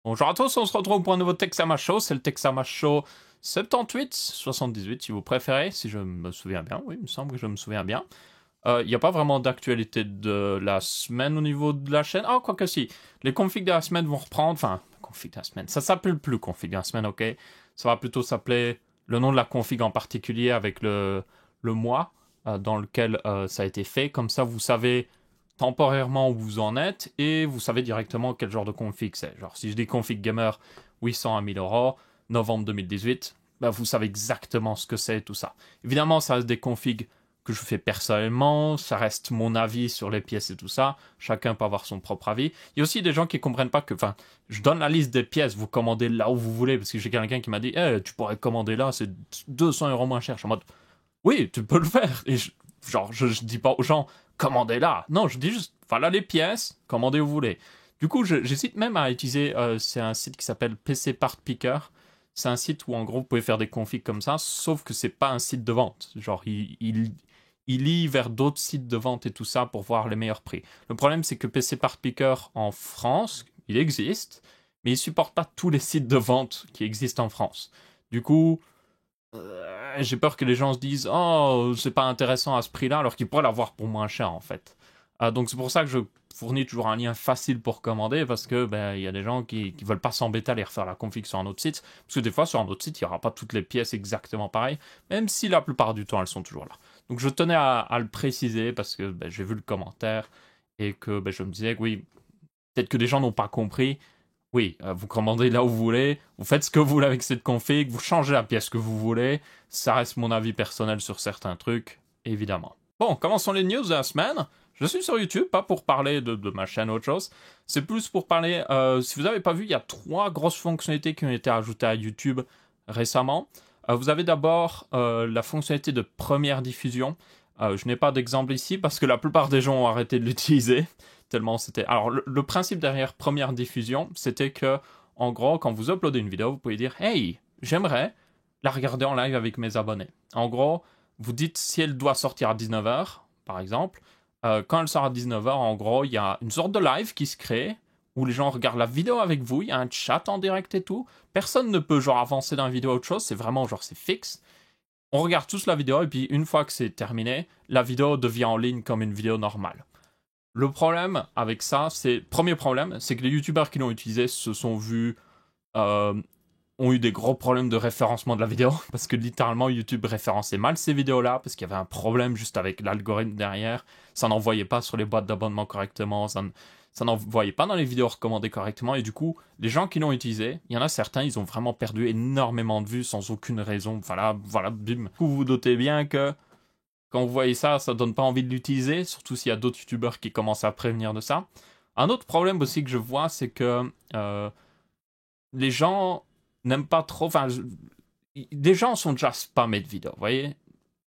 Bonjour à tous, on se retrouve pour un nouveau Texama Show. C'est le Texama Show 78, 78 si vous préférez, si je me souviens bien. Oui, il me semble que je me souviens bien. Il n'y a pas vraiment d'actualité de la semaine au niveau de la chaîne. Ah, quoique si. Les configs de la semaine vont reprendre. Enfin, config de la semaine. Ça s'appelle plus config de la semaine, ok. Ça va plutôt s'appeler le nom de la config en particulier avec le mois dans lequel ça a été fait. Comme ça, vous savez temporairement où vous en êtes et vous savez directement quel genre de config c'est. Genre, si je dis config gamer 800 à 1000 euros, novembre 2018, bah, vous savez exactement ce que c'est et tout ça. Évidemment, ça reste des configs que je fais personnellement, ça reste mon avis sur les pièces et tout ça, chacun peut avoir son propre avis. Il y a aussi des gens qui comprennent pas que, enfin, je donne la liste des pièces, vous commandez là où vous voulez, parce que j'ai quelqu'un qui m'a dit, tu pourrais commander là, c'est 200 euros moins cher. Je suis en mode, oui, tu peux le faire. Et je dis pas aux gens, commandez là. Non, je dis juste, voilà les pièces, commandez où vous voulez. Du coup, j'hésite même à utiliser, c'est un site qui s'appelle PC Part Picker. C'est un site où en gros vous pouvez faire des configs comme ça, sauf que c'est pas un site de vente. Genre, il lit vers d'autres sites de vente et tout ça pour voir les meilleurs prix. Le problème, c'est que PC Part Picker en France, il existe, mais il supporte pas tous les sites de vente qui existent en France. Du coup, j'ai peur que les gens se disent oh c'est pas intéressant à ce prix-là alors qu'ils pourraient l'avoir pour moins cher en fait. Donc c'est pour ça que je fournis toujours un lien facile pour commander parce que ben il y a des gens qui veulent pas s'embêter à aller refaire la config sur un autre site parce que des fois sur un autre site il y aura pas toutes les pièces exactement pareilles même si la plupart du temps elles sont toujours là. Donc je tenais à le préciser parce que ben, j'ai vu le commentaire et que ben, je me disais que oui peut-être que des gens n'ont pas compris. Oui, vous commandez là où vous voulez, vous faites ce que vous voulez avec cette config, vous changez la pièce que vous voulez. Ça reste mon avis personnel sur certains trucs, évidemment. Bon, commençons les news de la semaine. Je suis sur YouTube, pas pour parler de ma chaîne ou autre chose. C'est plus pour parler, si vous n'avez pas vu, il y a 3 grosses fonctionnalités qui ont été ajoutées à YouTube récemment. Vous avez d'abord la fonctionnalité de première diffusion. Je n'ai pas d'exemple ici parce que la plupart des gens ont arrêté de l'utiliser. Tellement c'était. Alors, le principe derrière première diffusion, c'était que, en gros, quand vous uploadez une vidéo, vous pouvez dire hey, j'aimerais la regarder en live avec mes abonnés. En gros, vous dites si elle doit sortir à 19h, par exemple. Quand elle sort à 19h, en gros, il y a une sorte de live qui se crée où les gens regardent la vidéo avec vous, il y a un chat en direct et tout. Personne ne peut genre avancer dans la vidéo ou autre chose, c'est vraiment genre c'est fixe. On regarde tous la vidéo et puis une fois que c'est terminé, la vidéo devient en ligne comme une vidéo normale. Le problème avec ça, premier problème, c'est que les youtubeurs qui l'ont utilisé se sont vus, euh, ont eu des gros problèmes de référencement de la vidéo, parce que littéralement YouTube référençait mal ces vidéos-là, parce qu'il y avait un problème juste avec l'algorithme derrière, ça n'envoyait pas sur les boîtes d'abonnement correctement, ça n'envoyait pas dans les vidéos recommandées correctement, et du coup, les gens qui l'ont utilisé, il y en a certains, ils ont vraiment perdu énormément de vues sans aucune raison, voilà, bim. Du coup, vous vous doutez bien que quand vous voyez ça, ça donne pas envie de l'utiliser, surtout s'il y a d'autres youtubeurs qui commencent à prévenir de ça. Un autre problème aussi que je vois, c'est que les gens n'aiment pas trop. Enfin, des gens sont déjà spammés de vidéos, vous voyez.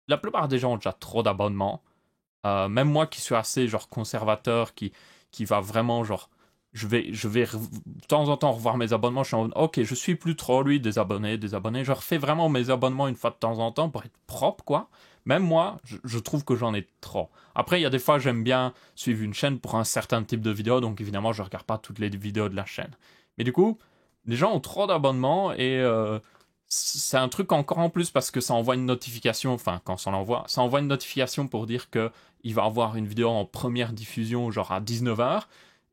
La plupart des gens ont déjà trop d'abonnements. Même moi qui suis assez genre conservateur, qui va vraiment genre. Je vais de temps en temps revoir mes abonnements. Je suis en mode, ok, je suis plus trop lui, des abonnés. Je refais vraiment mes abonnements une fois de temps en temps pour être propre, quoi. Même moi, je trouve que j'en ai trop. Après, il y a des fois, j'aime bien suivre une chaîne pour un certain type de vidéo, donc évidemment, je regarde pas toutes les vidéos de la chaîne. Mais du coup, les gens ont trop d'abonnements et c'est un truc encore en plus parce que ça envoie une notification, enfin, quand ça l'envoie, ça envoie une notification pour dire que il va avoir une vidéo en première diffusion, genre à 19h.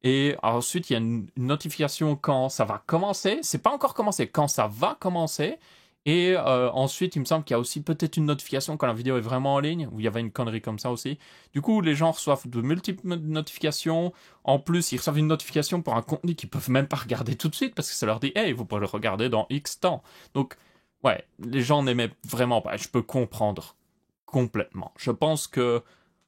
Et ensuite, il y a une notification quand ça va commencer. C'est pas encore commencé, quand ça va commencer. Et ensuite, il me semble qu'il y a aussi peut-être une notification quand la vidéo est vraiment en ligne, où il y avait une connerie comme ça aussi. Du coup, les gens reçoivent de multiples notifications. En plus, ils reçoivent une notification pour un contenu qu'ils peuvent même pas regarder tout de suite, parce que ça leur dit hey, vous pouvez le regarder dans X temps. Donc, ouais, les gens n'aimaient vraiment pas. Je peux comprendre complètement. Je pense que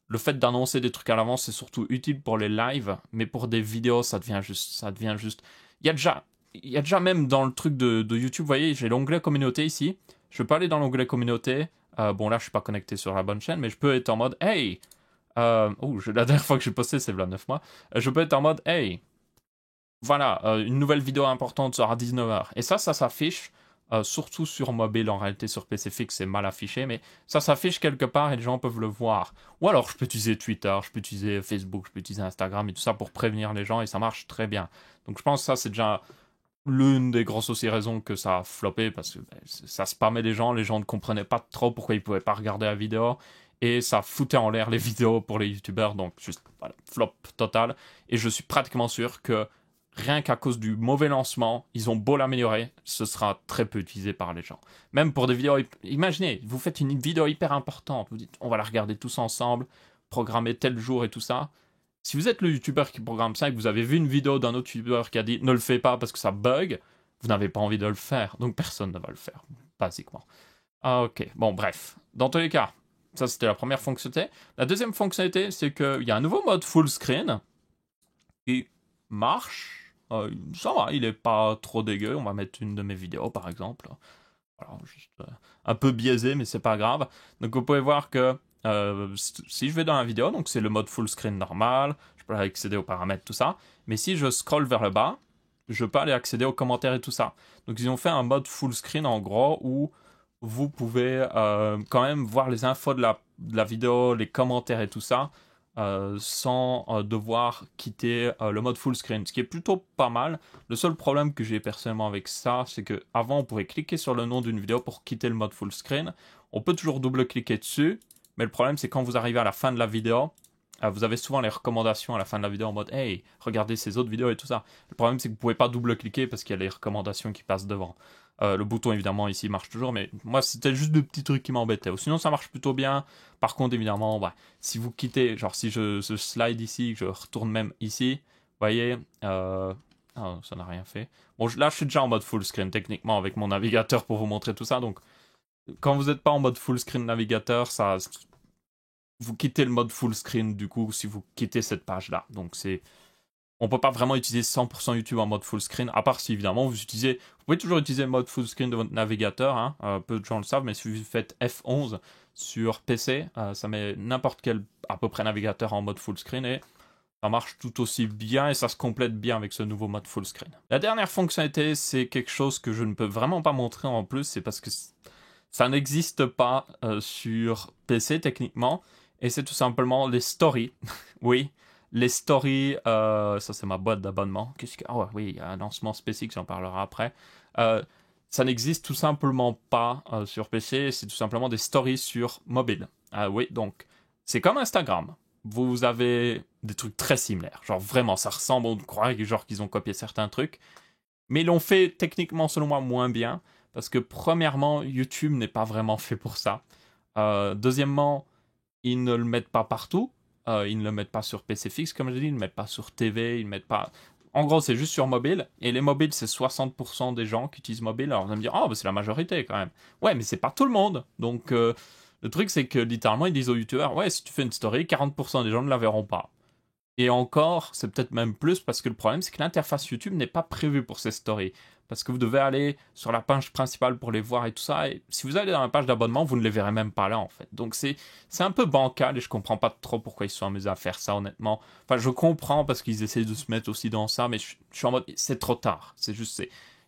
le fait d'annoncer des trucs à l'avance, c'est surtout utile pour les lives, mais pour des vidéos, ça devient juste. Il y a déjà, il y a déjà même dans le truc de YouTube, vous voyez, j'ai l'onglet communauté ici. Je peux aller dans l'onglet communauté. Bon, là, je suis pas connecté sur la bonne chaîne, mais je peux être en mode, hey, la dernière fois que j'ai posté, c'est là 9 mois. Je peux être en mode, hey, voilà, une nouvelle vidéo importante sera à 19h. Et ça s'affiche, surtout sur mobile, en réalité sur PC fixe c'est mal affiché, mais ça s'affiche quelque part et les gens peuvent le voir. Ou alors je peux utiliser Twitter, je peux utiliser Facebook, je peux utiliser Instagram et tout ça pour prévenir les gens et ça marche très bien. Donc je pense que ça c'est déjà l'une des grosses aussi raisons que ça a floppé, parce que ça spammait les gens ne comprenaient pas trop pourquoi ils pouvaient pas regarder la vidéo, et ça foutait en l'air les vidéos pour les youtubeurs, donc juste voilà, flop total. Et je suis pratiquement sûr que rien qu'à cause du mauvais lancement, ils ont beau l'améliorer, ce sera très peu utilisé par les gens. Même pour des vidéos, imaginez, vous faites une vidéo hyper importante, vous dites on va la regarder tous ensemble, programmer tel jour et tout ça. Si vous êtes le youtubeur qui programme ça et que vous avez vu une vidéo d'un autre youtubeur qui a dit ne le fais pas parce que ça bug, vous n'avez pas envie de le faire, donc personne ne va le faire, basiquement. Ah, ok, bon bref. Dans tous les cas, ça c'était la première fonctionnalité. La deuxième fonctionnalité, c'est qu'il y a un nouveau mode full screen qui marche. Ça va, il est pas trop dégueu. On va mettre une de mes vidéos par exemple. Alors, juste un peu biaisé, mais c'est pas grave. Donc vous pouvez voir que si je vais dans la vidéo, donc c'est le mode full screen normal, je peux accéder aux paramètres, tout ça. Mais si je scroll vers le bas, je peux aller accéder aux commentaires et tout ça. Donc ils ont fait un mode full screen en gros où vous pouvez quand même voir les infos de la vidéo, les commentaires et tout ça, sans devoir quitter le mode full screen, ce qui est plutôt pas mal. Le seul problème que j'ai personnellement avec ça, c'est que avant on pouvait cliquer sur le nom d'une vidéo pour quitter le mode full screen. On peut toujours double-cliquer dessus, mais le problème c'est quand vous arrivez à la fin de la vidéo, vous avez souvent les recommandations à la fin de la vidéo en mode hey, regardez ces autres vidéos et tout ça. Le problème c'est que vous pouvez pas double-cliquer parce qu'il y a les recommandations qui passent devant. Le bouton évidemment ici marche toujours, mais moi c'était juste des petits trucs qui m'embêtaient. Sinon ça marche plutôt bien. Par contre évidemment, bah, si vous quittez, genre si je slide ici, que je retourne même ici, vous voyez, oh, ça n'a rien fait. Bon là je suis déjà en mode full screen techniquement avec mon navigateur pour vous montrer tout ça, donc quand vous n'êtes pas en mode full screen navigateur, ça, vous quittez le mode full screen du coup si vous quittez cette page là. Donc c'est, on peut pas vraiment utiliser 100% YouTube en mode full screen, à part si évidemment vous pouvez toujours utiliser le mode full screen de votre navigateur, hein. Peu de gens le savent, mais si vous faites F11 sur PC, ça met n'importe quel à peu près navigateur en mode full screen et ça marche tout aussi bien et ça se complète bien avec ce nouveau mode full screen. La dernière fonctionnalité, c'est quelque chose que je ne peux vraiment pas montrer en plus, c'est parce que ça n'existe pas sur PC techniquement, et c'est tout simplement les stories. Oui, les stories, ça c'est ma boîte d'abonnement. Oh oui, il y a un lancement spécifique, j'en parlerai après. Ça n'existe tout simplement pas sur PC, c'est tout simplement des stories sur mobile. Oui, donc c'est comme Instagram. Vous avez des trucs très similaires. Genre vraiment, ça ressemble, on croirait genre qu'ils ont copié certains trucs. Mais ils l'ont fait techniquement, selon moi, moins bien. Parce que premièrement, YouTube n'est pas vraiment fait pour ça. Deuxièmement, ils ne le mettent pas partout. Ils ne le mettent pas sur PC fixe, comme je dis. Ils ne le mettent pas sur TV. Ils ne mettent pas... En gros, c'est juste sur mobile. Et les mobiles, c'est 60% des gens qui utilisent mobile. Alors, vous allez me dire, oh, bah, c'est la majorité quand même. Ouais, mais c'est pas tout le monde. Donc, le truc, c'est que littéralement, ils disent aux youtubeurs, ouais, si tu fais une story, 40% des gens ne la verront pas. Et encore, c'est peut-être même plus parce que le problème, c'est que l'interface YouTube n'est pas prévue pour ces stories. Parce que vous devez aller sur la page principale pour les voir et tout ça. Et si vous allez dans la page d'abonnement, vous ne les verrez même pas là, en fait. Donc c'est un peu bancal et je comprends pas trop pourquoi ils se sont amusés à faire ça, honnêtement. Enfin, je comprends parce qu'ils essaient de se mettre aussi dans ça, mais je suis en mode, c'est trop tard. C'est juste,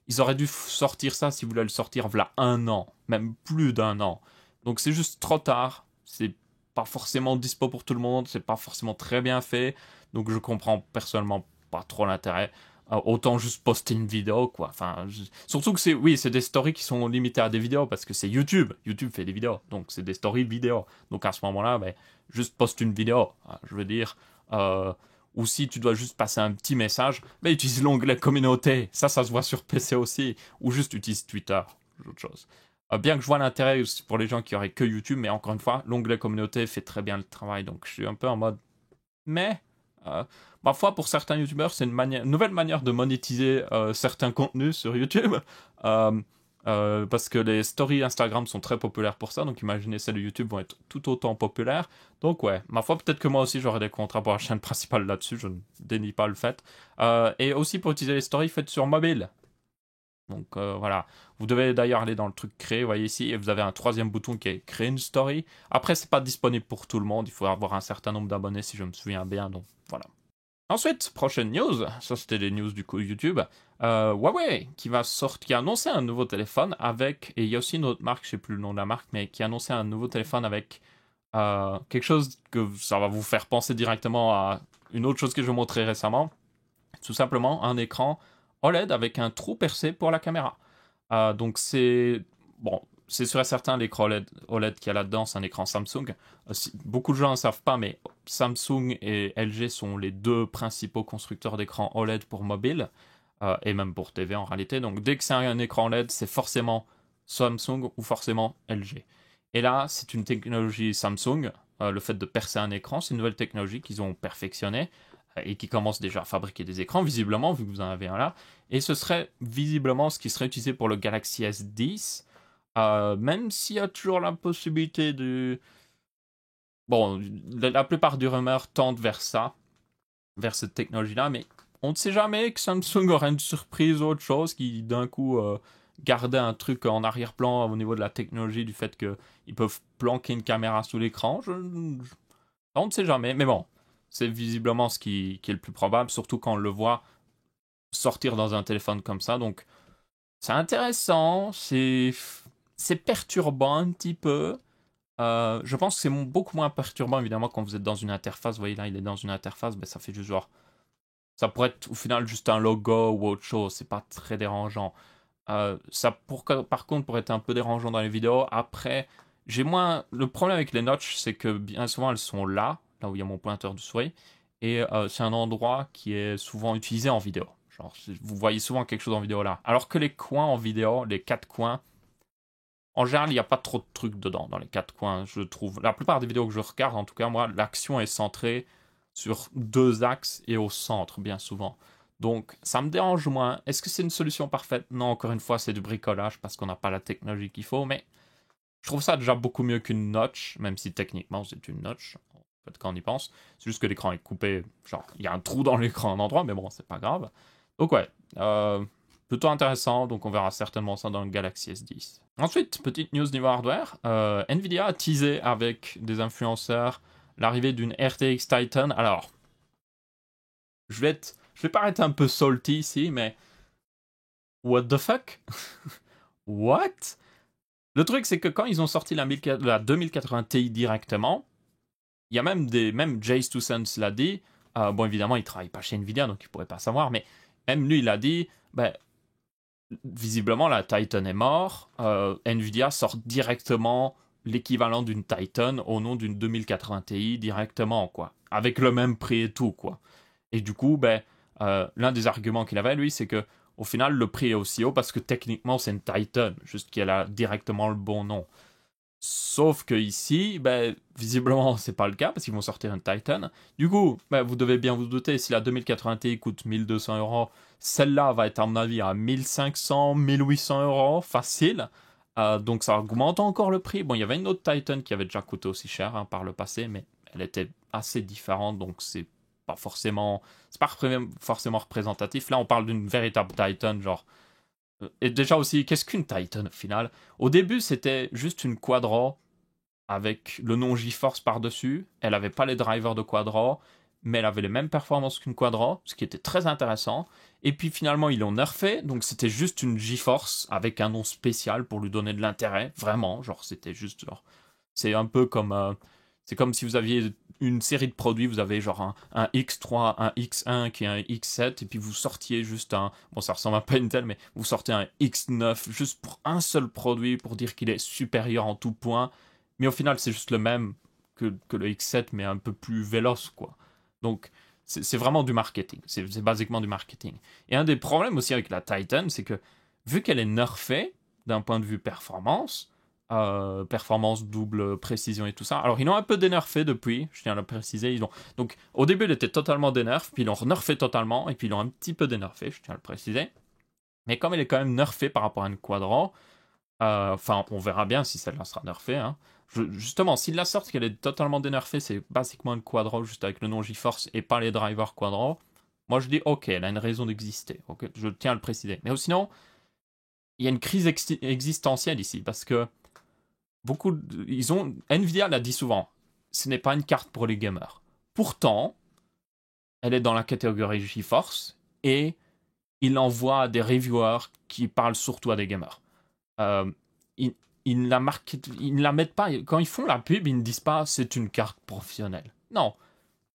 ils auraient dû sortir ça si vous voulez le sortir voilà 1 an, même plus d'1 an. Donc c'est juste trop tard. C'est pas forcément dispo pour tout le monde, c'est pas forcément très bien fait. Donc je comprends personnellement pas trop l'intérêt. Autant juste poster une vidéo, quoi. Enfin, surtout que c'est des stories qui sont limitées à des vidéos parce que c'est YouTube. YouTube fait des vidéos, donc c'est des stories vidéo. Donc à ce moment-là, ben, juste poste une vidéo. Je veux dire, ou si tu dois juste passer un petit message, ben, utilise l'onglet communauté. Ça se voit sur PC aussi. Ou juste utilise Twitter, autre chose. Bien que je vois l'intérêt pour les gens qui auraient que YouTube, mais encore une fois, l'onglet communauté fait très bien le travail. Donc je suis un peu en mode, mais parfois, pour certains youtubeurs, c'est une nouvelle manière de monétiser certains contenus sur YouTube. Parce que les stories Instagram sont très populaires pour ça. Donc imaginez, celles de YouTube vont être tout autant populaires. Donc ouais, ma foi, peut-être que moi aussi j'aurai des contrats pour la chaîne principale là-dessus. Je ne dénie pas le fait. Et aussi pour utiliser les stories faites sur mobile. Donc voilà, vous devez d'ailleurs aller dans le truc créer, vous voyez ici, et vous avez un troisième bouton qui est créer une story. Après, c'est pas disponible pour tout le monde, il faut avoir un certain nombre d'abonnés si je me souviens bien, donc voilà. Ensuite, prochaine news, ça c'était les news du coup YouTube. Huawei qui a annoncé un nouveau téléphone avec, et il y a aussi une autre marque, je sais plus le nom de la marque, mais qui a annoncé un nouveau téléphone avec quelque chose que ça va vous faire penser directement à une autre chose que je vous montrais récemment. Tout simplement un écran OLED avec un trou percé pour la caméra. Donc bon, c'est sûr et certain l'écran OLED qu'il y a là-dedans, c'est un écran Samsung. Beaucoup de gens ne savent pas, mais Samsung et LG sont les deux principaux constructeurs d'écrans OLED pour mobile, et même pour TV en réalité. Donc dès que c'est un écran OLED, c'est forcément Samsung ou forcément LG. Et là, c'est une technologie Samsung. Le fait de percer un écran, c'est une nouvelle technologie qu'ils ont perfectionnée et qui commence déjà à fabriquer des écrans, visiblement, vu que vous en avez un là. Et ce serait visiblement ce qui serait utilisé pour le Galaxy S10, même s'il y a toujours la possibilité de... Bon, la plupart des rumeurs tendent vers ça, vers cette technologie-là, mais on ne sait jamais que Samsung aurait une surprise ou autre chose qui, d'un coup, gardait un truc en arrière-plan au niveau de la technologie, du fait qu'ils peuvent planquer une caméra sous l'écran. On ne sait jamais, mais bon, c'est visiblement ce qui est le plus probable, surtout quand on le voit sortir dans un téléphone comme ça. Donc, c'est intéressant, c'est perturbant un petit peu. Je pense que c'est beaucoup moins perturbant, évidemment, quand vous êtes dans une interface. Vous voyez là, il est dans une interface, ben, ça fait juste genre... Ça pourrait être au final juste un logo ou autre chose, c'est pas très dérangeant. Par contre, pourrait être un peu dérangeant dans les vidéos. Après, j'ai moins... Le problème avec les notches, c'est que bien souvent, elles sont là où il y a mon pointeur du souris. Et c'est un endroit qui est souvent utilisé en vidéo. Genre, vous voyez souvent quelque chose en vidéo là. Alors que les coins en vidéo, les quatre coins, en général, il n'y a pas trop de trucs dedans, dans les quatre coins, je trouve. La plupart des vidéos que je regarde, en tout cas, moi, l'action est centrée sur deux axes et au centre, bien souvent. Donc, ça me dérange moins. Est-ce que c'est une solution parfaite? Non, encore une fois, c'est du bricolage parce qu'on n'a pas la technologie qu'il faut, mais je trouve ça déjà beaucoup mieux qu'une notch, même si techniquement c'est une notch, en fait, quand on y pense. C'est juste que l'écran est coupé, genre, il y a un trou dans l'écran à un endroit, mais bon, c'est pas grave. Donc ouais, plutôt intéressant, donc on verra certainement ça dans le Galaxy S10. Ensuite, petite news niveau hardware, Nvidia a teasé avec des influenceurs l'arrivée d'une RTX Titan. Alors, je vais paraître un peu salty ici, mais what the fuck? What? Le truc, c'est que quand ils ont sorti la 2080 Ti directement, il y a même Jace Toussaint l'a dit. Bon, évidemment, il travaille pas chez Nvidia, donc il pourrait pas savoir, mais même lui, il a dit, ben, visiblement, la Titan est morte. Nvidia sort directement l'équivalent d'une Titan au nom d'une 2080 Ti directement, quoi. Avec le même prix et tout, quoi. Et du coup, ben, l'un des arguments qu'il avait, lui, c'est que au final, le prix est aussi haut parce que techniquement, c'est une Titan, juste qu'elle a directement le bon nom. Sauf que ici, ben, visiblement, c'est pas le cas parce qu'ils vont sortir une Titan. Du coup, ben, vous devez bien vous douter, si la 2080 Ti coûte 1200 €, celle-là va être à mon avis à 1500, 1800 € facile. Donc ça augmente encore le prix. Bon, il y avait une autre Titan qui avait déjà coûté aussi cher hein, par le passé, mais elle était assez différente, donc c'est pas forcément représentatif. Là, on parle d'une véritable Titan, genre. Et déjà aussi, qu'est-ce qu'une Titan au final? Au début, c'était juste une Quadro avec le nom GeForce par-dessus. Elle avait pas les drivers de Quadro, mais elle avait les mêmes performances qu'une Quadro, ce qui était très intéressant. Et puis finalement, ils l'ont nerfé, donc c'était juste une GeForce avec un nom spécial pour lui donner de l'intérêt, vraiment. Genre, c'était juste genre. C'est un peu comme. C'est comme si vous aviez une série de produits, vous avez genre un X3, un X1 qui est un X7, et puis vous sortiez juste un, bon ça ressemble à pas Intel, mais vous sortez un X9 juste pour un seul produit, pour dire qu'il est supérieur en tout point, mais au final c'est juste le même que le X7, mais un peu plus véloce, quoi. Donc c'est vraiment du marketing, c'est basiquement du marketing. Et un des problèmes aussi avec la Titan, c'est que vu qu'elle est nerfée d'un point de vue performance, performance, double précision et tout ça. Alors, ils l'ont un peu dénerfé depuis, je tiens à le préciser. Donc, au début, il était totalement dénerf, puis ils l'ont nerfé totalement, et puis ils l'ont un petit peu dénerfé, je tiens à le préciser. Mais comme elle est quand même nerfée par rapport à une Quadro, enfin, on verra bien si celle-là sera nerfée. Hein. Justement, s'ils la sortent qu'elle est totalement dénerfée, c'est basiquement une Quadro, juste avec le nom GeForce et pas les drivers Quadro. Moi, je dis, ok, elle a une raison d'exister. Okay, je tiens à le préciser. Mais sinon, il y a une crise existentielle ici, parce que Nvidia l'a dit souvent, ce n'est pas une carte pour les gamers. Pourtant, elle est dans la catégorie GeForce et il envoie des reviewers qui parlent surtout à des gamers. Euh, ils, ils ne la mettent pas, quand ils font la pub, ils ne disent pas c'est une carte professionnelle. Non,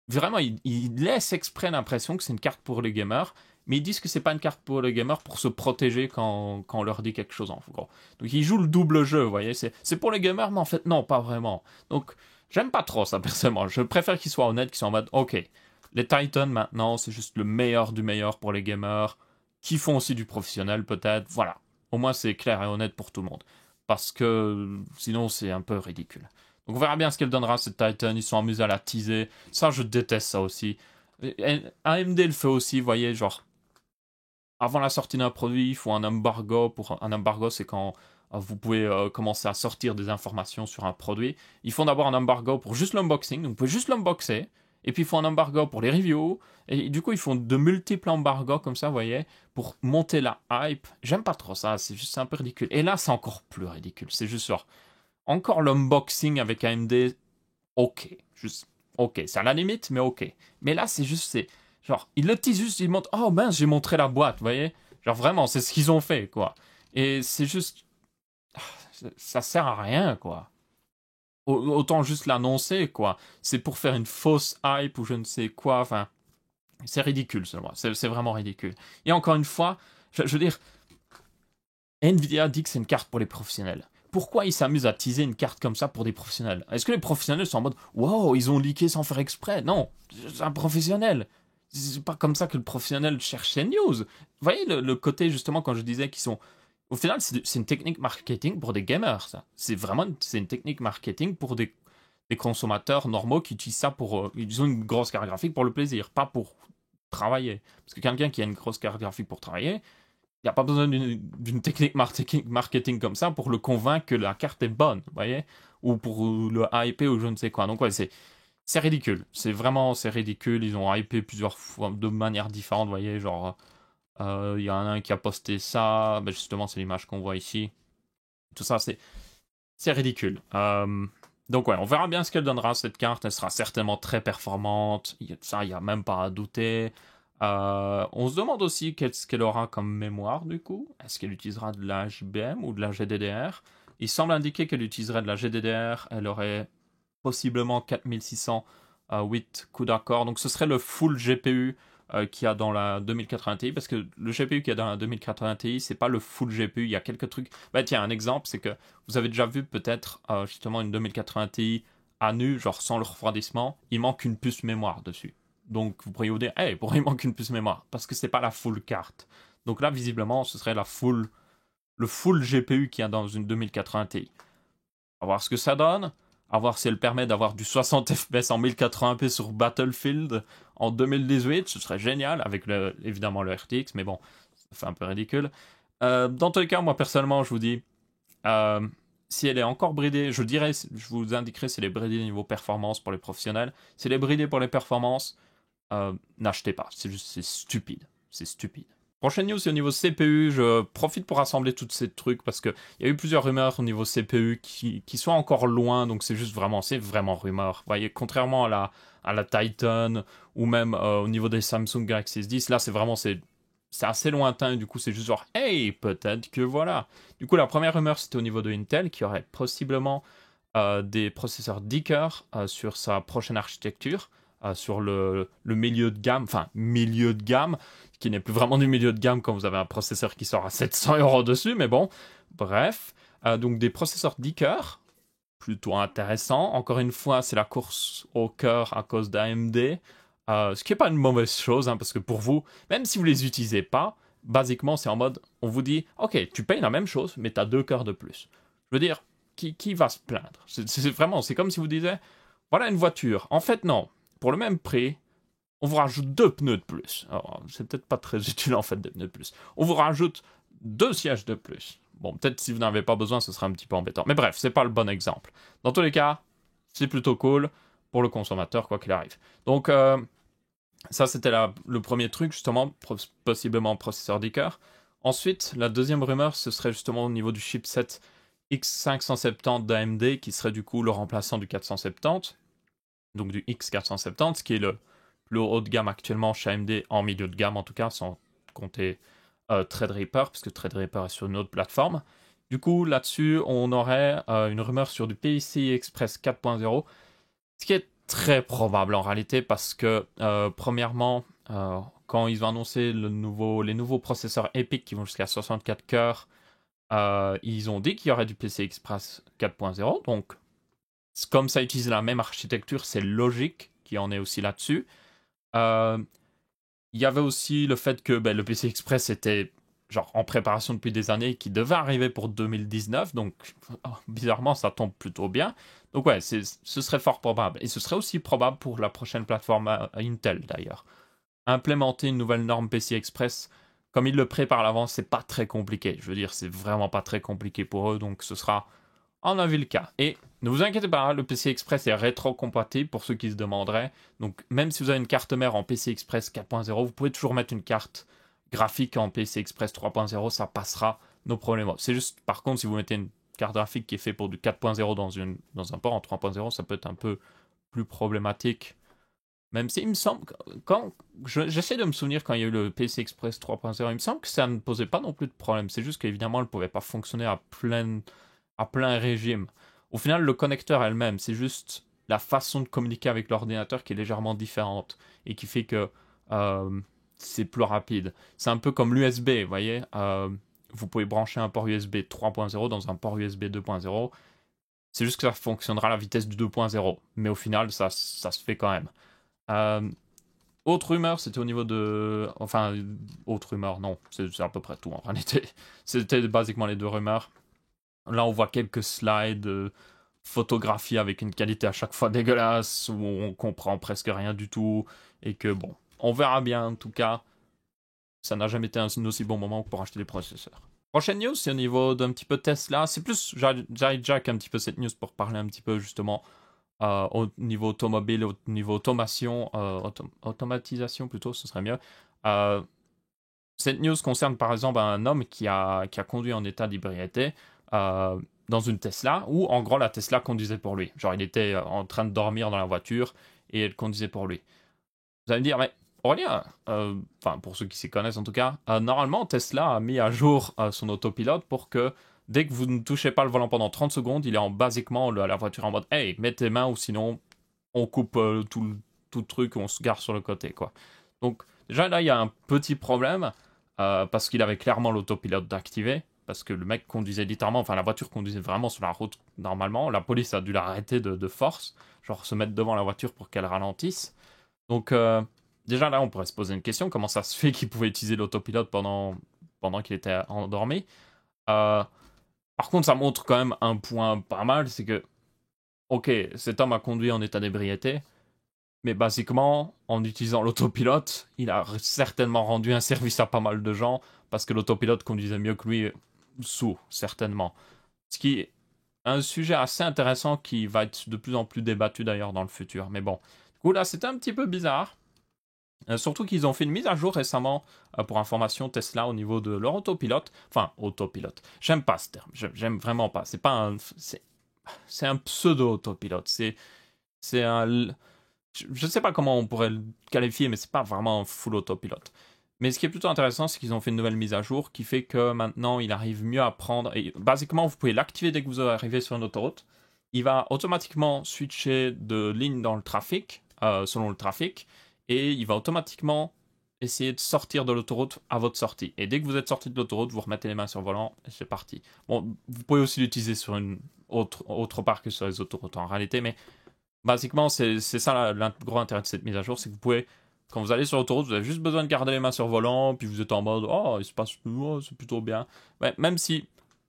vraiment, ils laissent exprès l'impression que c'est une carte pour les gamers, mais ils disent que c'est pas une carte pour les gamers pour se protéger quand on leur dit quelque chose en gros. Donc ils jouent le double jeu, vous voyez, c'est pour les gamers, mais en fait non, pas vraiment. Donc j'aime pas trop ça personnellement, je préfère qu'ils soient honnêtes, qu'ils soient en mode ok, les Titans maintenant c'est juste le meilleur du meilleur pour les gamers, qui font aussi du professionnel peut-être, voilà. Au moins c'est clair et honnête pour tout le monde. Parce que sinon c'est un peu ridicule. Donc on verra bien ce qu'elle donnera cette Titan, ils sont amusés à la teaser, ça je déteste ça aussi. Et AMD le fait aussi, vous voyez, genre avant la sortie d'un produit, il faut un embargo. Pour un embargo, c'est quand vous pouvez commencer à sortir des informations sur un produit. Ils font d'abord un embargo pour juste l'unboxing, donc vous pouvez juste l'unboxer. Et puis ils font un embargo pour les reviews. Et du coup, ils font de multiples embargos comme ça, vous voyez, pour monter la hype. J'aime pas trop ça, c'est juste un peu ridicule. Et là, c'est encore plus ridicule. C'est juste genre, encore l'unboxing avec AMD, ok. Juste, ok. C'est à la limite, mais ok. Mais là, c'est juste, c'est genre, ils le disent juste, ils montrent, oh mince, j'ai montré la boîte, vous voyez. Genre vraiment, c'est ce qu'ils ont fait, quoi. Et c'est juste, ça sert à rien, quoi. Autant juste l'annoncer, quoi. C'est pour faire une fausse hype ou je ne sais quoi, enfin, c'est ridicule, selon moi. C'est vraiment ridicule. Et encore une fois, je veux dire, Nvidia dit que c'est une carte pour les professionnels. Pourquoi ils s'amusent à teaser une carte comme ça pour des professionnels? Est-ce que les professionnels sont en mode wow, ils ont leaké sans faire exprès? Non, c'est un professionnel. C'est pas comme ça que le professionnel cherche ses news. Vous voyez le côté justement quand je disais qu'ils sont. Au final, c'est une technique marketing pour des gamers, ça. C'est une technique marketing pour des consommateurs normaux qui utilisent ça pour. Ils ont une grosse carte graphique pour le plaisir, pas pour travailler. Parce que quelqu'un qui a une grosse carte graphique pour travailler, il n'y a pas besoin d'une technique marketing comme ça pour le convaincre que la carte est bonne, vous voyez? Ou pour le hyper ou je ne sais quoi. Donc ouais, c'est ridicule. C'est ridicule. Ils ont hypé plusieurs fois de manière différente, vous voyez? Genre, il y en a un qui a posté ça. Ben justement, c'est l'image qu'on voit ici. Tout ça, c'est ridicule. Donc ouais, on verra bien ce qu'elle donnera cette carte. Elle sera certainement très performante. Ça, il n'y a même pas à douter. On se demande aussi qu'est-ce qu'elle aura comme mémoire du coup. Est-ce qu'elle utilisera de la JBM ou de la GDDR? Il semble indiquer qu'elle utiliserait de la GDDR. Elle aurait possiblement 4608 coups d'accord. Donc ce serait le full GPU qu'il y a dans la 2080 Ti. Parce que le GPU qu'il y a dans la 2080 Ti, c'est pas le full GPU. Il y a quelques trucs. Bah tiens, un exemple, c'est que vous avez déjà vu peut-être justement une 2080 Ti à nu, genre sans le refroidissement. Il manque une puce mémoire dessus. Donc vous pourriez vous dire, hey, pourquoi il manque une puce mémoire? Parce que c'est pas la full carte. Donc là, visiblement, ce serait le full GPU qu'il y a dans une 2080 Ti. À voir ce que ça donne. À voir si elle permet d'avoir du 60 FPS en 1080p sur Battlefield en 2018. Ce serait génial, avec évidemment le RTX, mais bon, ça fait un peu ridicule. Dans tous les cas, moi personnellement, je vous dis, si elle est encore bridée, je vous indiquerai si elle est bridée niveau performance pour les professionnels. Si elle est bridée pour les performances, n'achetez pas. C'est stupide. C'est stupide. Prochaine news, c'est au niveau CPU. Je profite pour rassembler tous ces trucs parce qu'il y a eu plusieurs rumeurs au niveau CPU qui sont encore loin. Donc c'est vraiment rumeur. Vous voyez, contrairement à la Titan ou même au niveau des Samsung Galaxy S10, là c'est assez lointain. Du coup, c'est juste genre, hey, peut-être que voilà. Du coup, la première rumeur, c'était au niveau de Intel qui aurait possiblement des processeurs Deeker sur sa prochaine architecture. Sur le milieu de gamme, enfin milieu de gamme, qui n'est plus vraiment du milieu de gamme quand vous avez un processeur qui sort à 700 € dessus, mais bon, bref. Donc des processeurs Deeker, plutôt intéressants. Encore une fois, c'est la course au cœur à cause d'AMD, ce qui n'est pas une mauvaise chose, hein, parce que pour vous, même si vous ne les utilisez pas, basiquement c'est en mode, on vous dit, ok, tu payes la même chose, mais tu as 2 cœurs de plus. Je veux dire, qui va se plaindre? C'est comme si vous disiez, voilà une voiture. En fait, non. Pour le même prix, on vous rajoute 2 pneus de plus. Alors, c'est peut-être pas très utile en fait, 2 pneus de plus. On vous rajoute 2 sièges de plus. Bon, peut-être si vous n'en avez pas besoin, ce sera un petit peu embêtant. Mais bref, c'est pas le bon exemple. Dans tous les cas, c'est plutôt cool pour le consommateur, quoi qu'il arrive. Donc, ça, c'était le premier truc, justement, possiblement processeur Deeker. Ensuite, la deuxième rumeur, ce serait justement au niveau du chipset X570 d'AMD, qui serait du coup le remplaçant du 470. Donc du X470, qui est le plus haut de gamme actuellement chez AMD, en milieu de gamme en tout cas, sans compter Threadripper, puisque Threadripper est sur une autre plateforme. Du coup, là-dessus, on aurait une rumeur sur du PCI Express 4.0, ce qui est très probable en réalité, parce que, premièrement, quand ils ont annoncé les nouveaux processeurs EPYC qui vont jusqu'à 64 cœurs, ils ont dit qu'il y aurait du PCI Express 4.0. Donc, comme ça utilise la même architecture, c'est logique qu'il y en ait aussi là-dessus. Il y avait aussi le fait que le PCI Express était genre en préparation depuis des années, qui devait arriver pour 2019, donc bizarrement ça tombe plutôt bien. Donc ouais, ce serait fort probable. Et ce serait aussi probable pour la prochaine plateforme à Intel d'ailleurs. Implémenter une nouvelle norme PCI Express, comme ils le préparent à l'avance, c'est pas très compliqué. Je veux dire, c'est vraiment pas très compliqué pour eux, donc ce sera en avis le cas. Et ne vous inquiétez pas, le PCI Express est rétro-compatible pour ceux qui se demanderaient. Donc même si vous avez une carte mère en PCI Express 4.0, vous pouvez toujours mettre une carte graphique en PCI Express 3.0, ça passera nos problèmes. C'est juste, par contre, si vous mettez une carte graphique qui est faite pour du 4.0 dans un port en 3.0, ça peut être un peu plus problématique. Même si il me semble, quand j'essaie de me souvenir quand il y a eu le PCI Express 3.0, il me semble que ça ne posait pas non plus de problème. C'est juste qu'évidemment, elle ne pouvait pas fonctionner à plein régime. Au final, le connecteur elle-même, c'est juste la façon de communiquer avec l'ordinateur qui est légèrement différente et qui fait que c'est plus rapide. C'est un peu comme l'USB, vous voyez. Vous pouvez brancher un port USB 3.0 dans un port USB 2.0. C'est juste que ça fonctionnera à la vitesse du 2.0. Mais au final, ça se fait quand même. Autre rumeur, c'était au niveau de... Enfin, autre rumeur, non. C'est à peu près tout en réalité. C'était basiquement les deux rumeurs. Là, on voit quelques slides photographiés avec une qualité à chaque fois dégueulasse, où on comprend presque rien du tout, et que bon, on verra bien en tout cas. Ça n'a jamais été un aussi bon moment pour acheter des processeurs. Prochaine news, c'est au niveau d'un petit peu Tesla. C'est plus, j'hijack un petit peu cette news pour parler un petit peu justement au niveau automobile, au niveau automation, automatisation plutôt, ce serait mieux. Cette news concerne par exemple un homme qui a conduit en état d'ébriété dans une Tesla, où en gros la Tesla conduisait pour lui. Genre il était en train de dormir dans la voiture et elle conduisait pour lui. Vous allez me dire, mais Aurélien, enfin pour ceux qui s'y connaissent en tout cas, normalement Tesla a mis à jour son autopilote pour que dès que vous ne touchez pas le volant pendant 30 secondes, il est basiquement la voiture en mode hey, mets tes mains ou sinon on coupe tout le truc, on se gare sur le côté quoi. Donc déjà là il y a un petit problème parce qu'il avait clairement l'autopilote d'activer. Parce que le mec conduisait littéralement, enfin la voiture conduisait vraiment sur la route normalement. La police a dû l'arrêter de force, genre se mettre devant la voiture pour qu'elle ralentisse. Donc déjà là on pourrait se poser une question, comment ça se fait qu'il pouvait utiliser l'autopilote pendant qu'il était endormi. Par contre ça montre quand même un point pas mal, c'est que ok, cet homme a conduit en état d'ébriété, mais basiquement, en utilisant l'autopilote, il a certainement rendu un service à pas mal de gens, parce que l'autopilote conduisait mieux que lui sous, certainement. Ce qui est un sujet assez intéressant qui va être de plus en plus débattu d'ailleurs dans le futur. Mais bon, du coup là c'était un petit peu bizarre. Surtout qu'ils ont fait une mise à jour récemment, pour information, Tesla au niveau de leur autopilote. Enfin, autopilote. J'aime pas ce terme. J'aime vraiment pas. C'est pas un... C'est un pseudo-autopilote. C'est un... Je ne sais pas comment on pourrait le qualifier, mais c'est pas vraiment un full autopilote. Mais ce qui est plutôt intéressant, c'est qu'ils ont fait une nouvelle mise à jour qui fait que maintenant, il arrive mieux à prendre. Et basiquement, vous pouvez l'activer dès que vous arrivez sur une autoroute. Il va automatiquement switcher de ligne dans le trafic, selon le trafic, et il va automatiquement essayer de sortir de l'autoroute à votre sortie. Et dès que vous êtes sorti de l'autoroute, vous remettez les mains sur le volant et c'est parti. Bon, vous pouvez aussi l'utiliser sur une autre part que sur les autoroutes en réalité, mais basiquement, c'est ça le gros intérêt de cette mise à jour, c'est que vous pouvez, quand vous allez sur l'autoroute, vous avez juste besoin de garder les mains sur le volant, puis vous êtes en mode, oh, il se passe, oh, c'est plutôt bien. Ouais, même si,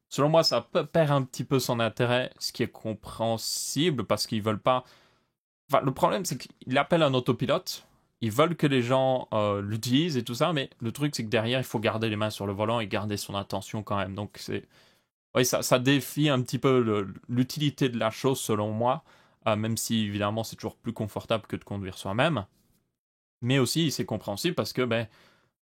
selon moi, ça perd un petit peu son intérêt, ce qui est compréhensible, parce qu'ils veulent pas... Enfin, le problème, c'est qu'ils appellent un autopilote, ils veulent que les gens l'utilisent et tout ça, mais le truc, c'est que derrière, il faut garder les mains sur le volant et garder son attention quand même. Donc, c'est... Oui, ça défie un petit peu l'utilité de la chose, selon moi. Même si évidemment c'est toujours plus confortable que de conduire soi-même. Mais aussi c'est compréhensible parce que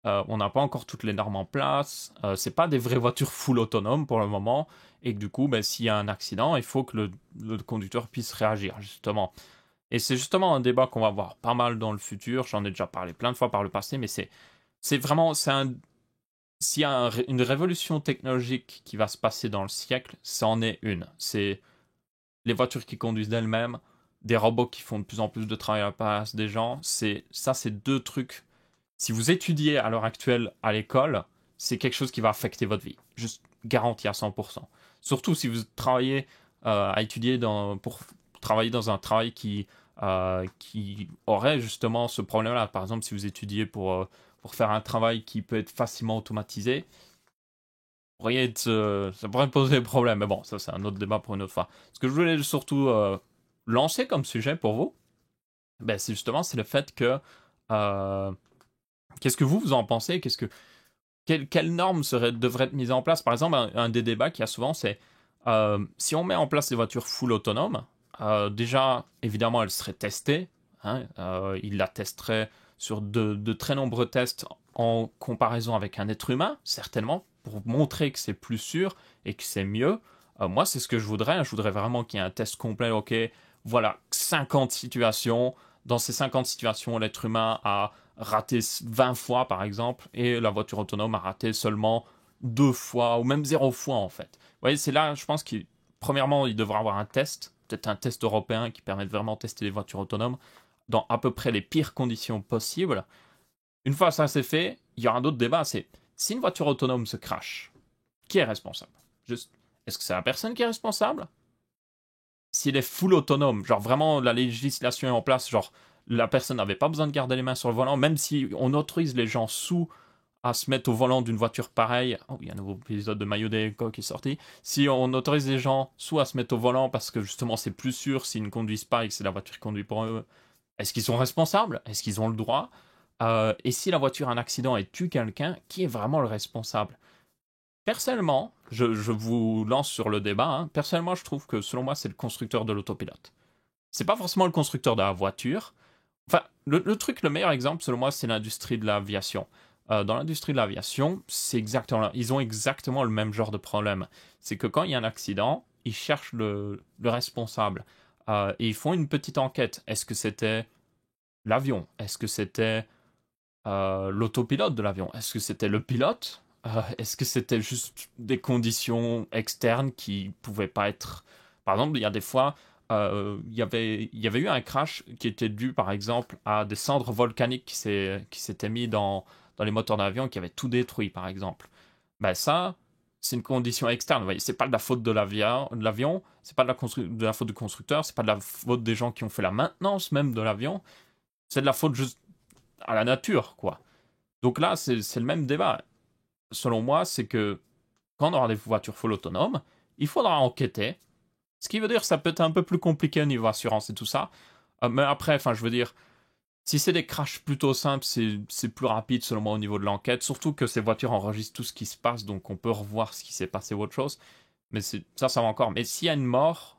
on n'a pas encore toutes les normes en place, c'est pas des vraies voitures full autonomes pour le moment, et que du coup s'il y a un accident, il faut que le conducteur puisse réagir justement. Et c'est justement un débat qu'on va voir pas mal dans le futur, j'en ai déjà parlé plein de fois par le passé, mais c'est vraiment, s'il y a une révolution technologique qui va se passer dans le siècle, c'en est une. C'est les voitures qui conduisent d'elles-mêmes, des robots qui font de plus en plus de travail à la place des gens, c'est deux trucs si vous étudiez à l'heure actuelle à l'école, c'est quelque chose qui va affecter votre vie. Juste garanti à 100%. Surtout si vous travaillez à étudier pour travailler dans un travail qui aurait justement ce problème-là. Par exemple, si vous étudiez pour faire un travail qui peut être facilement automatisé, ça pourrait poser des problèmes. Mais bon, ça c'est un autre débat pour une autre fois. Ce que je voulais surtout lancer comme sujet pour vous, ben, c'est le fait que euh, qu'est-ce que vous en pensez? Quelles normes devraient être mises en place? Par exemple, un des débats qu'il y a souvent, c'est si on met en place des voitures full autonomes, déjà, évidemment, elles seraient testées. Hein, ils la testeraient sur de très nombreux tests en comparaison avec un être humain, certainement, pour montrer que c'est plus sûr et que c'est mieux. Moi, c'est ce que je voudrais. Je voudrais vraiment qu'il y ait un test complet. Ok, voilà, 50 situations. Dans ces 50 situations, l'être humain a raté 20 fois, par exemple, et la voiture autonome a raté seulement 2 fois, ou même 0 fois, en fait. Vous voyez, c'est là, je pense qu'il premièrement, il devra avoir un test, peut-être un test européen qui permet de vraiment tester les voitures autonomes dans à peu près les pires conditions possibles. Une fois ça c'est fait, il y aura un autre débat, c'est si une voiture autonome se crache, qui est responsable? Juste, est-ce que c'est la personne qui est responsable? S'il est full autonome, genre vraiment la législation est en place, genre la personne n'avait pas besoin de garder les mains sur le volant, même si on autorise les gens sous à se mettre au volant d'une voiture pareille. Oh, il y a un nouveau épisode de Maillot Déco qui est sorti. Si on autorise les gens soit à se mettre au volant parce que justement c'est plus sûr s'ils ne conduisent pas et que c'est la voiture qui conduit pour eux, est-ce qu'ils sont responsables? Est-ce qu'ils ont le droit? Et si la voiture a un accident et tue quelqu'un, qui est vraiment le responsable? Personnellement, je vous lance sur le débat, hein. Personnellement, je trouve que selon moi, c'est le constructeur de l'autopilote. C'est pas forcément le constructeur de la voiture. Enfin, le meilleur exemple, selon moi, c'est l'industrie de l'aviation. Dans l'industrie de l'aviation, ils ont exactement le même genre de problème. C'est que quand il y a un accident, ils cherchent le responsable. Et ils font une petite enquête. Est-ce que c'était l'avion? Est-ce que c'était l'autopilote de l'avion? Est-ce que c'était le pilote? Est-ce que c'était juste des conditions externes qui pouvaient pas être... Par exemple, il y a des fois, il y avait eu un crash qui était dû, par exemple, à des cendres volcaniques qui s'étaient mis dans les moteurs d'avion et qui avaient tout détruit, par exemple. Ben ça, c'est une condition externe. Vous voyez, c'est pas de la faute de l'avion, c'est pas de la faute du constructeur, c'est pas de la faute des gens qui ont fait la maintenance même de l'avion. C'est de la faute juste à la nature, quoi. Donc là, c'est le même débat. Selon moi, c'est que quand on aura des voitures full autonomes, il faudra enquêter. Ce qui veut dire que ça peut être un peu plus compliqué au niveau assurance et tout ça. Mais après, enfin, je veux dire, si c'est des crashs plutôt simples, c'est plus rapide selon moi au niveau de l'enquête. Surtout que ces voitures enregistrent tout ce qui se passe, donc on peut revoir ce qui s'est passé ou autre chose. Mais ça va encore. Mais s'il y a une mort,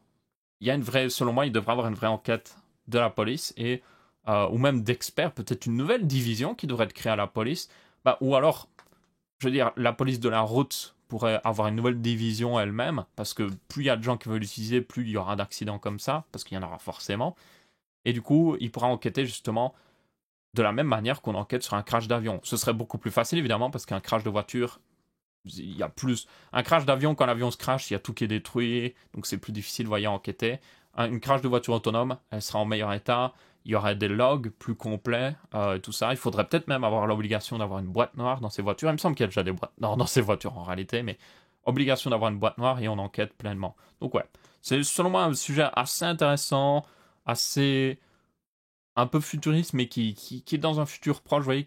il y a une vraie, selon moi, il devrait y avoir une vraie enquête de la police et ou même d'experts, peut-être une nouvelle division qui devrait être créée à la police. Bah, ou alors, je veux dire, la police de la route pourrait avoir une nouvelle division elle-même, parce que plus il y a de gens qui veulent l'utiliser, plus il y aura d'accidents comme ça, parce qu'il y en aura forcément. Et du coup, il pourra enquêter justement de la même manière qu'on enquête sur un crash d'avion. Ce serait beaucoup plus facile évidemment, parce qu'un crash de voiture, il y a plus. Un crash d'avion, quand l'avion se crash, il y a tout qui est détruit, donc c'est plus difficile, voyez, à enquêter. Une crash de voiture autonome, elle sera en meilleur état, il y aurait des logs plus complets, et tout ça. Il faudrait peut-être même avoir l'obligation d'avoir une boîte noire dans ces voitures. Il me semble qu'il y a déjà des boîtes noires dans ces voitures en réalité, mais obligation d'avoir une boîte noire et on enquête pleinement. Donc ouais, c'est selon moi un sujet assez intéressant, assez un peu futuriste, mais qui est dans un futur proche, vous voyez,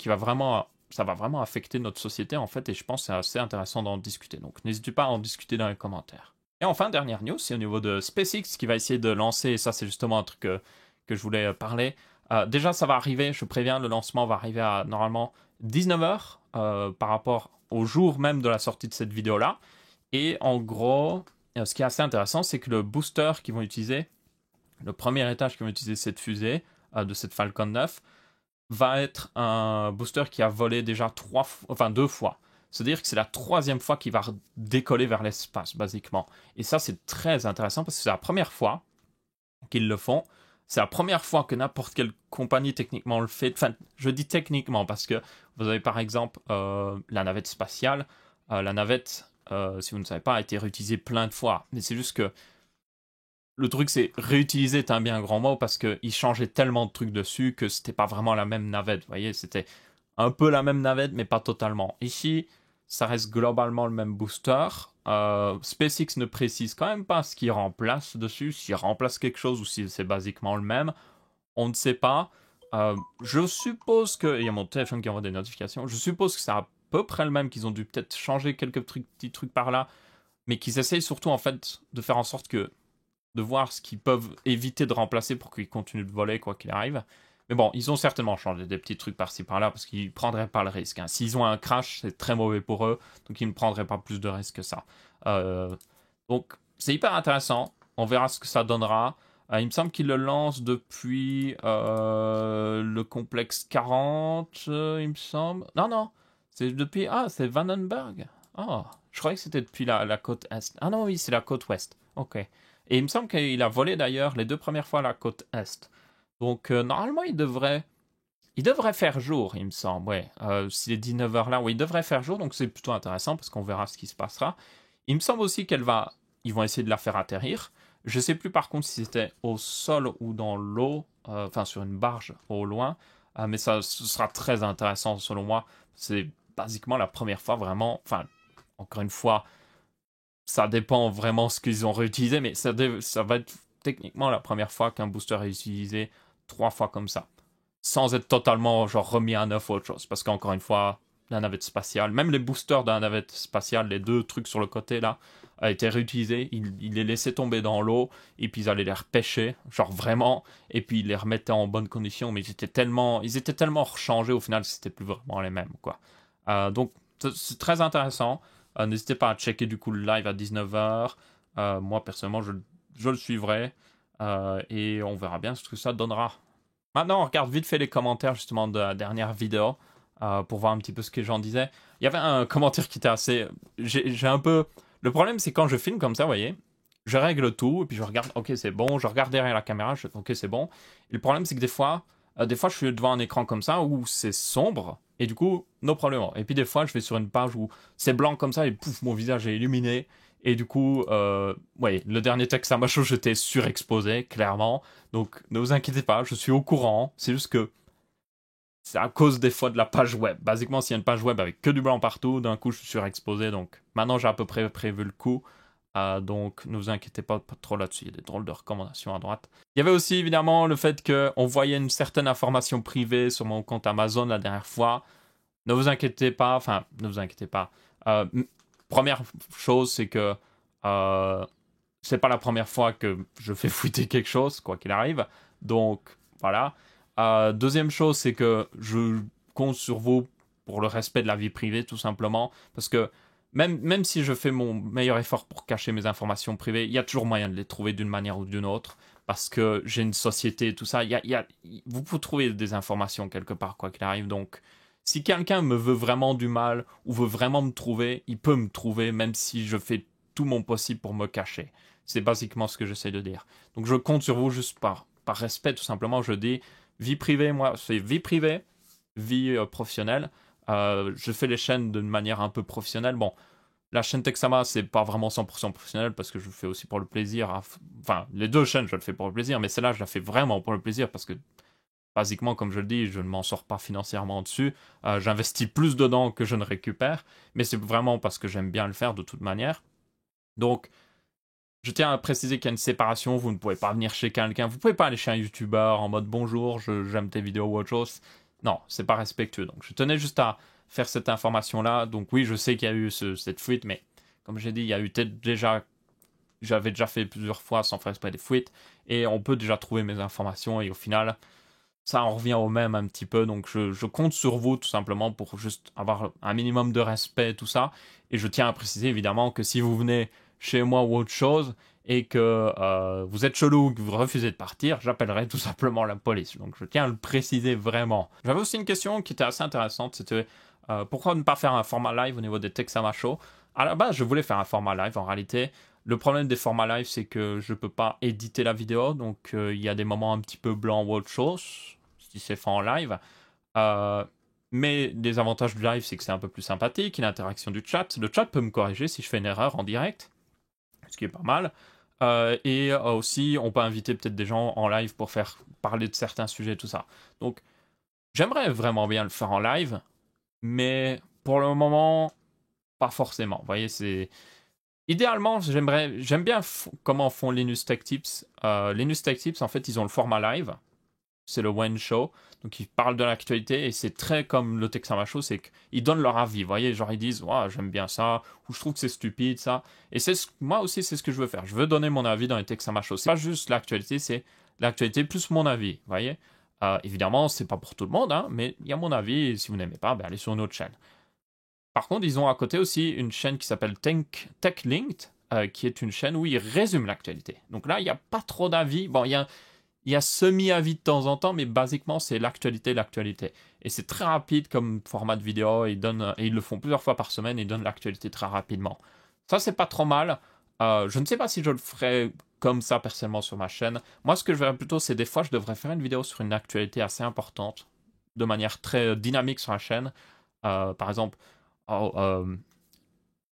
ça va vraiment affecter notre société en fait, et je pense que c'est assez intéressant d'en discuter. Donc n'hésitez pas à en discuter dans les commentaires. Et enfin, dernière news, c'est au niveau de SpaceX qui va essayer de lancer, et ça c'est justement un truc que je voulais parler. Déjà, ça va arriver, je préviens, le lancement va arriver à normalement 19h par rapport au jour même de la sortie de cette vidéo-là. Et en gros, ce qui est assez intéressant, c'est que le booster qu'ils vont utiliser, le premier étage qu'ils vont utiliser cette fusée, de cette Falcon 9, va être un booster qui a volé déjà 2 fois. C'est-à-dire que c'est la 3e fois qu'il va décoller vers l'espace, basiquement. Et ça, c'est très intéressant parce que c'est la première fois qu'ils le font. C'est la première fois que n'importe quelle compagnie techniquement le fait. Enfin, je dis techniquement parce que vous avez par exemple la navette spatiale. La navette, si vous ne savez pas, a été réutilisée plein de fois. Mais c'est juste que le truc, c'est réutiliser est un bien grand mot parce qu'ils changeaient tellement de trucs dessus que c'était pas vraiment la même navette. Vous voyez, c'était un peu la même navette, mais pas totalement. Ici, ça reste globalement le même booster. SpaceX ne précise quand même pas ce qu'il remplace dessus, s'il remplace quelque chose ou si c'est basiquement le même. On ne sait pas. Je suppose que... Il y a mon téléphone qui envoie des notifications. Je suppose que c'est à peu près le même, qu'ils ont dû peut-être changer quelques petits trucs par là, mais qu'ils essayent surtout en fait de faire en sorte que... de voir ce qu'ils peuvent éviter de remplacer pour qu'ils continuent de voler quoi qu'il arrive. Mais bon, ils ont certainement changé des petits trucs par-ci par-là parce qu'ils ne prendraient pas le risque. Hein. S'ils ont un crash, c'est très mauvais pour eux, donc ils ne prendraient pas plus de risques que ça. Donc c'est hyper intéressant. On verra ce que ça donnera. Il me semble qu'ils le lancent depuis le complexe 40, il me semble. Non, non, c'est depuis... Ah, c'est Vandenberg. Ah, je croyais que c'était depuis la côte Est. Ah non, oui, c'est la côte Ouest. Ok. Et il me semble qu'il a volé d'ailleurs les 2 premières fois la côte Est. Donc normalement il devrait faire jour, il me semble. Ouais, s'il est 19h là, oui, il devrait faire jour, donc c'est plutôt intéressant parce qu'on verra ce qui se passera. Il me semble aussi ils vont essayer de la faire atterrir. Je sais plus par contre si c'était au sol ou dans l'eau, enfin sur une barge au loin, mais ça ce sera très intéressant selon moi. C'est basiquement la première fois vraiment, enfin encore une fois, ça dépend vraiment ce qu'ils ont réutilisé, mais ça va être techniquement la première fois qu'un booster est utilisé 3 fois comme ça. Sans être totalement genre remis à neuf ou autre chose. Parce qu'encore une fois, la navette spatiale, même les boosters de la navette spatiale, les 2 trucs sur le côté là, a été réutilisé. Ils les laissaient tomber dans l'eau, et puis ils allaient les repêcher, genre vraiment, et puis ils les remettaient en bonne condition, mais ils étaient tellement rechangés au final, c'était plus vraiment les mêmes, quoi. Donc, c'est très intéressant. N'hésitez pas à checker du coup le live à 19h. Moi, personnellement, je le suivrai. Et on verra bien ce que ça donnera. Maintenant, on regarde vite fait les commentaires justement de la dernière vidéo pour voir un petit peu ce que les gens disaient. Il y avait un commentaire qui était assez... J'ai un peu... Le problème, c'est quand je filme comme ça, vous voyez, je règle tout et puis je regarde, ok, c'est bon. Je regarde derrière la caméra, ok, c'est bon. Et le problème, c'est que des fois, je suis devant un écran comme ça où c'est sombre et du coup, no problème. Et puis des fois, je vais sur une page où c'est blanc comme ça et pouf, mon visage est illuminé. Et du coup, ouais, le dernier texte à ma chose, j'étais surexposé, clairement. Donc, ne vous inquiétez pas, je suis au courant. C'est juste que c'est à cause des fois de la page web. Basiquement, s'il y a une page web avec que du blanc partout, d'un coup, je suis surexposé. Donc, maintenant, j'ai à peu près prévu le coup. Donc, ne vous inquiétez pas trop là-dessus. Il y a des drôles de recommandations à droite. Il y avait aussi, évidemment, le fait qu'on voyait une certaine information privée sur mon compte Amazon la dernière fois. Ne vous inquiétez pas. Enfin, ne vous inquiétez pas. Première chose, c'est que c'est pas la première fois que je fais fouetter quelque chose, quoi qu'il arrive. Donc, voilà. Deuxième chose, c'est que je compte sur vous pour le respect de la vie privée, tout simplement. Parce que même si je fais mon meilleur effort pour cacher mes informations privées, il y a toujours moyen de les trouver d'une manière ou d'une autre. Parce que j'ai une société, tout ça. Vous pouvez trouver des informations quelque part, quoi qu'il arrive. Donc, si quelqu'un me veut vraiment du mal ou veut vraiment me trouver, il peut me trouver, même si je fais tout mon possible pour me cacher. C'est basiquement ce que j'essaie de dire. Donc je compte sur vous juste par respect, tout simplement. Je dis vie privée, moi, c'est vie privée, vie professionnelle. Je fais les chaînes d'une manière un peu professionnelle. Bon, la chaîne Texama, c'est pas vraiment 100% professionnel parce que je le fais aussi pour le plaisir. Enfin, les 2 chaînes, je le fais pour le plaisir, mais celle-là, je la fais vraiment pour le plaisir parce que, basiquement, comme je le dis, je ne m'en sors pas financièrement dessus. J'investis plus dedans que je ne récupère, mais c'est vraiment parce que j'aime bien le faire de toute manière. Donc, je tiens à préciser qu'il y a une séparation, vous ne pouvez pas venir chez quelqu'un, vous pouvez pas aller chez un youtubeur en mode bonjour, j'aime tes vidéos ou autre chose. Non, c'est pas respectueux. Donc je tenais juste à faire cette information-là. Donc oui, je sais qu'il y a eu cette fuite, mais comme j'ai dit, il y a eu peut-être déjà... J'avais déjà fait plusieurs fois sans faire exprès des fuites, et on peut déjà trouver mes informations, et au final, ça en revient au même un petit peu. Donc je compte sur vous tout simplement pour juste avoir un minimum de respect, tout ça. Et je tiens à préciser évidemment que si vous venez chez moi ou autre chose et que vous êtes chelou, que vous refusez de partir, j'appellerai tout simplement la police. Donc je tiens à le préciser vraiment. J'avais aussi une question qui était assez intéressante, c'était pourquoi ne pas faire un format live au niveau des Texama Show. À la base, je voulais faire un format live en réalité. Le problème des formats live, c'est que je peux pas éditer la vidéo, donc il y a des moments un petit peu blancs ou autre chose, si c'est fait en live. Mais les avantages du live, c'est que c'est un peu plus sympathique, il y a l'interaction du chat. Le chat peut me corriger si je fais une erreur en direct, ce qui est pas mal. Et aussi, on peut inviter peut-être des gens en live pour faire parler de certains sujets, tout ça. Donc, J'aimerais vraiment bien le faire en live, mais pour le moment, pas forcément. Vous voyez, c'est... Idéalement, j'aime bien comment font Linus Tech Tips. Linus Tech Tips, en fait, ils ont le format live. C'est le One Show. Donc, ils parlent de l'actualité et c'est très comme le Texama Show, c'est qu'ils donnent leur avis. Vous voyez, genre, ils disent, ouais, j'aime bien ça, ou je trouve que c'est stupide, ça. Et moi aussi, c'est ce que je veux faire. Je veux donner mon avis dans les Texama Show. C'est pas juste l'actualité, c'est l'actualité plus mon avis. Vous voyez, évidemment, c'est pas pour tout le monde, hein, mais il y a mon avis. Et si vous n'aimez pas, ben, allez sur une autre chaîne. Par contre, ils ont à côté aussi une chaîne qui s'appelle TechLinked, qui est une chaîne où ils résument l'actualité. Donc là, il n'y a pas trop d'avis. Bon, il y a semi-avis de temps en temps, mais basiquement, c'est l'actualité, l'actualité. Et c'est très rapide comme format de vidéo. Et ils le font plusieurs fois par semaine et ils donnent l'actualité très rapidement. Ça, c'est pas trop mal. Je ne sais pas si je le ferai comme ça personnellement sur ma chaîne. Moi, ce que je verrais plutôt, c'est des fois, je devrais faire une vidéo sur une actualité assez importante, de manière très dynamique sur la chaîne. Par exemple,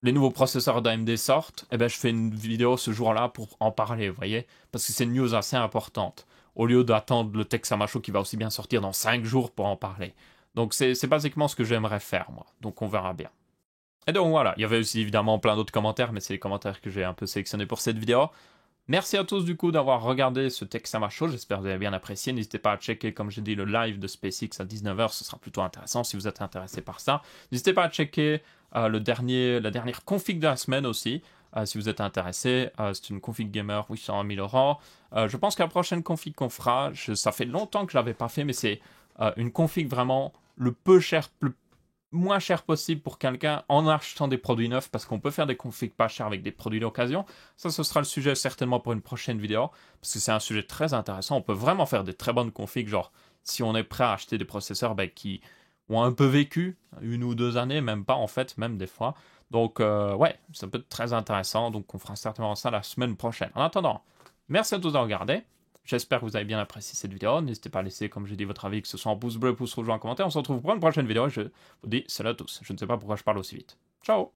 les nouveaux processeurs d'AMD sortent, et ben je fais une vidéo ce jour-là pour en parler, vous voyez, parce que c'est une news assez importante, au lieu d'attendre le Texama Show qui va aussi bien sortir dans 5 jours pour en parler. Donc c'est basiquement ce que j'aimerais faire, moi. Donc on verra bien. Et donc voilà, il y avait aussi évidemment plein d'autres commentaires, mais c'est les commentaires que j'ai un peu sélectionnés pour cette vidéo. Merci à tous du coup d'avoir regardé ce Texama Show, j'espère que vous avez bien apprécié. N'hésitez pas à checker, comme j'ai dit, le live de SpaceX à 19h, ce sera plutôt intéressant si vous êtes intéressé par ça. N'hésitez pas à checker la dernière config de la semaine aussi, si vous êtes intéressé. C'est une config gamer 800 000 euros. Je pense que la prochaine config qu'on fera, ça fait longtemps que je ne l'avais pas fait, mais c'est une config vraiment le moins cher possible pour quelqu'un en achetant des produits neufs, parce qu'on peut faire des configs pas chers avec des produits d'occasion. Ça, ce sera le sujet certainement pour une prochaine vidéo, parce que c'est un sujet très intéressant. On peut vraiment faire des très bonnes configs, genre si on est prêt à acheter des processeurs qui ont un peu vécu, 1 ou 2 années, même pas en fait, même des fois. Donc ouais, ça peut être très intéressant, donc on fera certainement ça la semaine prochaine. En attendant, merci à tous d'avoir regardé. J'espère que vous avez bien apprécié cette vidéo. N'hésitez pas à laisser, comme j'ai dit, votre avis, que ce soit en pouce bleu, pouce rouge ou en commentaire. On se retrouve pour une prochaine vidéo et je vous dis salut à tous. Je ne sais pas pourquoi je parle aussi vite. Ciao!